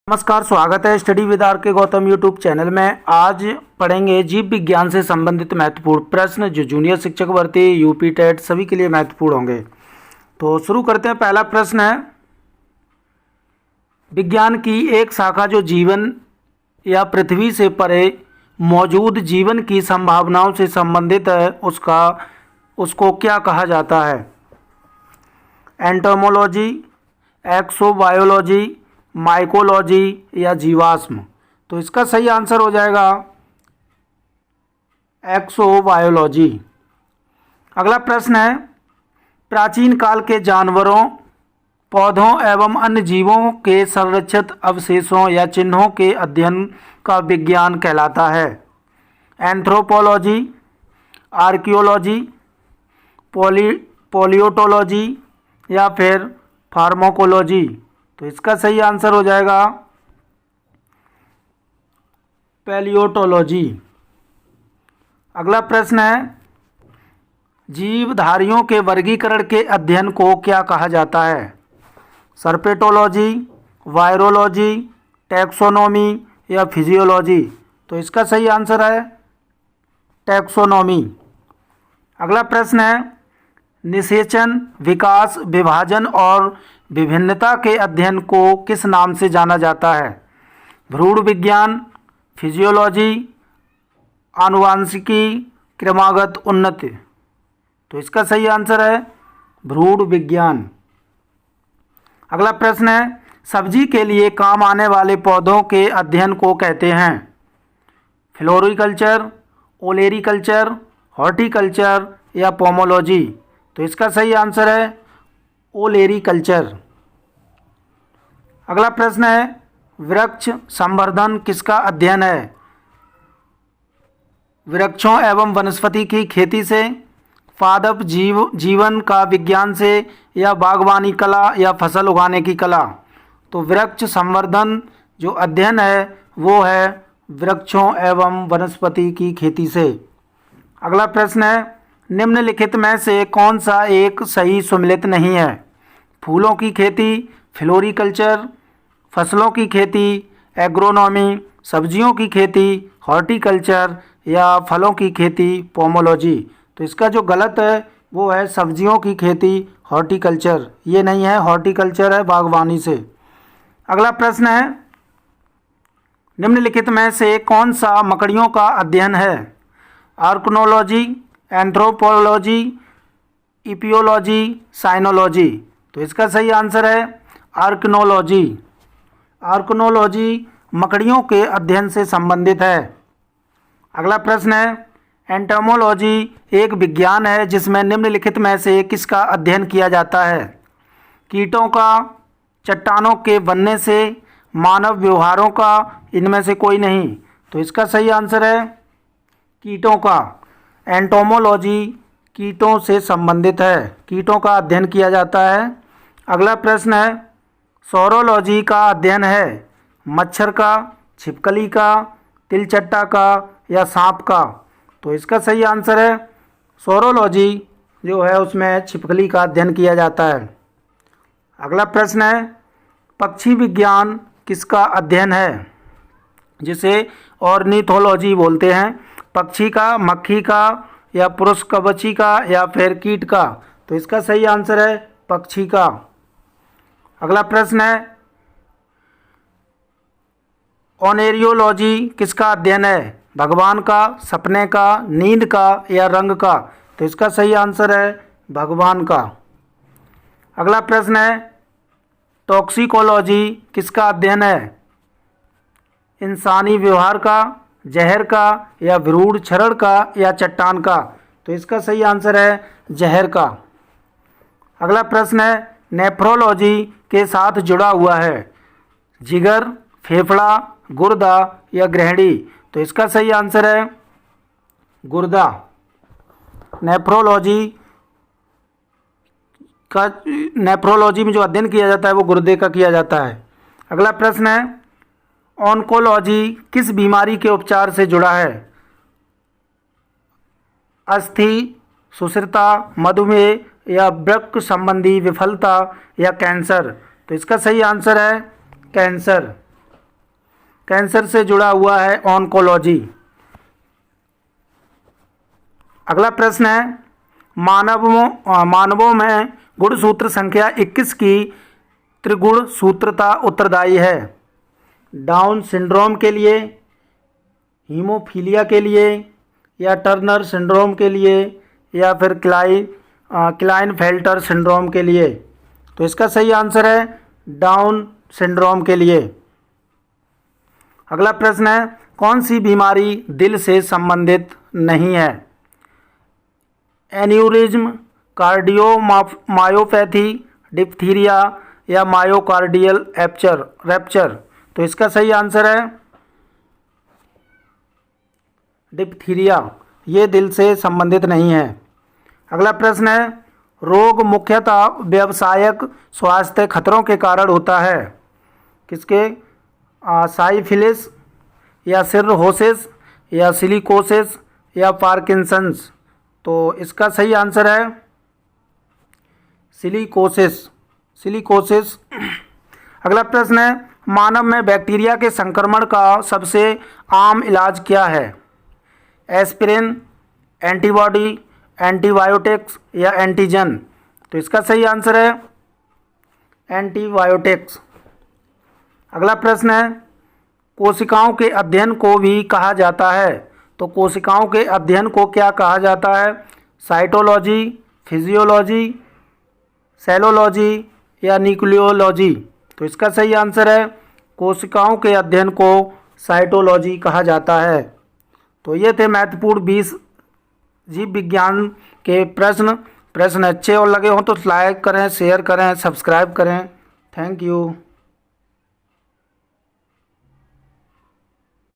नमस्कार, स्वागत है स्टडी विद आर के गौतम यूट्यूब चैनल में। आज पढ़ेंगे जीव विज्ञान से संबंधित महत्वपूर्ण प्रश्न जो जूनियर शिक्षक भर्ती, यूपी टेट सभी के लिए महत्वपूर्ण होंगे। तो शुरू करते हैं। पहला प्रश्न है, विज्ञान की एक शाखा जो जीवन या पृथ्वी से परे मौजूद जीवन की संभावनाओं से संबंधित है उसको क्या कहा जाता है? एंटोमोलॉजी, एक्सोबायोलॉजी, माइकोलॉजी या जीवाश्म? तो इसका सही आंसर हो जाएगा एक्सोबायोलॉजी। अगला प्रश्न है, प्राचीन काल के जानवरों, पौधों एवं अन्य जीवों के संरक्षित अवशेषों या चिन्हों के अध्ययन का विज्ञान कहलाता है? एंथ्रोपोलॉजी, आर्कियोलॉजी, पोलियोटोलॉजी या फिर फार्माकोलॉजी? तो इसका सही आंसर हो जाएगा पैलियोटोलॉजी। अगला प्रश्न है, जीवधारियों के वर्गीकरण के अध्ययन को क्या कहा जाता है? सर्पेटोलॉजी, वायरोलॉजी, टैक्सोनॉमी या फिजियोलॉजी? तो इसका सही आंसर है टैक्सोनॉमी। अगला प्रश्न है, निषेचन, विकास, विभाजन और विभिन्नता के अध्ययन को किस नाम से जाना जाता है? भ्रूण विज्ञान, फिजियोलॉजी, आनुवांशिकी, क्रमागत उन्नति? तो इसका सही आंसर है भ्रूण विज्ञान। अगला प्रश्न है, सब्जी के लिए काम आने वाले पौधों के अध्ययन को कहते हैं? फ्लोरिकल्चर, ओलेरीकल्चर, हॉर्टिकल्चर या पोमोलॉजी? तो इसका सही आंसर है ओलेरीकल्चर। अगला प्रश्न है, वृक्ष संवर्धन किसका अध्ययन है? वृक्षों एवं वनस्पति की खेती से, पादप जीवन का विज्ञान से या बागवानी कला या फसल उगाने की कला? तो वृक्ष संवर्धन जो अध्ययन है वो है वृक्षों एवं वनस्पति की खेती से। अगला प्रश्न है, निम्नलिखित में से कौन सा एक सही सुमेलित नहीं है? फूलों की खेती, फ्लोरिकल्चर, फसलों की खेती, एग्रोनॉमी, सब्जियों की खेती, हॉर्टिकल्चर या फलों की खेती, पोमोलॉजी? तो इसका जो गलत है वो है सब्जियों की खेती, हॉर्टिकल्चर। ये नहीं है, हॉर्टिकल्चर है बागवानी से। अगला प्रश्न है, निम्नलिखित में से कौन सा मकड़ियों का अध्ययन है? आर्कनोलॉजी, एंथ्रोपोलॉजी, इपियोलॉजी, साइनोलॉजी? तो इसका सही आंसर है आर्कनोलॉजी। आर्कनोलॉजी मकड़ियों के अध्ययन से संबंधित है। अगला प्रश्न है, एंटोमोलॉजी एक विज्ञान है जिसमें निम्नलिखित में से किसका अध्ययन किया जाता है? कीटों का, चट्टानों के बनने से, मानव व्यवहारों का, इनमें से कोई नहीं? तो इसका सही आंसर है कीटों का। एंटोमोलॉजी कीटों से संबंधित है, कीटों का अध्ययन किया जाता है। अगला प्रश्न है, सौरोलॉजी का अध्ययन है मच्छर का, छिपकली का, तिलचट्टा का या सांप का? तो इसका सही आंसर है सौरोलॉजी जो है उसमें छिपकली का अध्ययन किया जाता है। अगला प्रश्न है, पक्षी विज्ञान किसका अध्ययन है जिसे ऑर्निथोलॉजी बोलते हैं? पक्षी का, मक्खी का या पुरुष कवची का या फिर कीट का? तो इसका सही आंसर है पक्षी का। अगला प्रश्न है, ओनेरियोलॉजी किसका अध्ययन है? भगवान का, सपने का, नींद का या रंग का? तो इसका सही आंसर है भगवान का। अगला प्रश्न है, टॉक्सिकोलॉजी किसका अध्ययन है? इंसानी व्यवहार का, जहर का या भ्रूण क्षरण का या चट्टान का? तो इसका सही आंसर है जहर का। अगला प्रश्न है, नेफ्रोलॉजी के साथ जुड़ा हुआ है जिगर, फेफड़ा, गुर्दा या ग्रहणी? तो इसका सही आंसर है गुर्दा। नेफ्रोलॉजी में जो अध्ययन किया जाता है वो गुर्दे का किया जाता है। अगला प्रश्न है, ऑन्कोलॉजी किस बीमारी के उपचार से जुड़ा है? अस्थि, सुषिरता, मधुमेह या वृक्क संबंधी विफलता या कैंसर? तो इसका सही आंसर है कैंसर। कैंसर से जुड़ा हुआ है ऑन्कोलॉजी। अगला प्रश्न है, मानवों में गुणसूत्र संख्या 21 की त्रिगुण सूत्रता उत्तरदायी है। डाउन सिंड्रोम के लिए, हीमोफीलिया के लिए, या टर्नर सिंड्रोम के लिए, या फिर क्लाइनफेल्टर सिंड्रोम के लिए। तो इसका सही आंसर है डाउन सिंड्रोम के लिए। अगला प्रश्न है, कौन सी बीमारी दिल से संबंधित नहीं है? एन्यूरिज्म, कार्डियोमायोपैथी, डिप्थीरिया, या मायोकार्डियल रैप्चर। तो इसका सही आंसर है डिप्थीरिया, ये दिल से संबंधित नहीं है। अगला प्रश्न है, रोग मुख्यतः व्यावसायिक स्वास्थ्य खतरों के कारण होता है। किसके? साइफिलिस, या सिरहोसिस, या सिलिकोसिस, या पार्किंसंस। तो इसका सही आंसर है सिलिकोसिस। अगला प्रश्न है, मानव में बैक्टीरिया के संक्रमण का सबसे आम इलाज क्या है? एस्पिरिन, एंटीबॉडी, एंटीबायोटिक्स, या एंटीजन। तो इसका सही आंसर है एंटीबायोटिक्स। अगला प्रश्न है, कोशिकाओं के अध्ययन को भी कहा जाता है। तो कोशिकाओं के अध्ययन को क्या कहा जाता है? साइटोलॉजी, फिजियोलॉजी, सेलोलॉजी, या न्यूक्लियोलॉजी। तो इसका सही आंसर है कोशिकाओं के अध्ययन को साइटोलॉजी कहा जाता है। तो ये थे महत्वपूर्ण 20 जीव विज्ञान के प्रश्न अच्छे और लगे हों तो लाइक करें, शेयर करें, सब्सक्राइब करें। Thank you.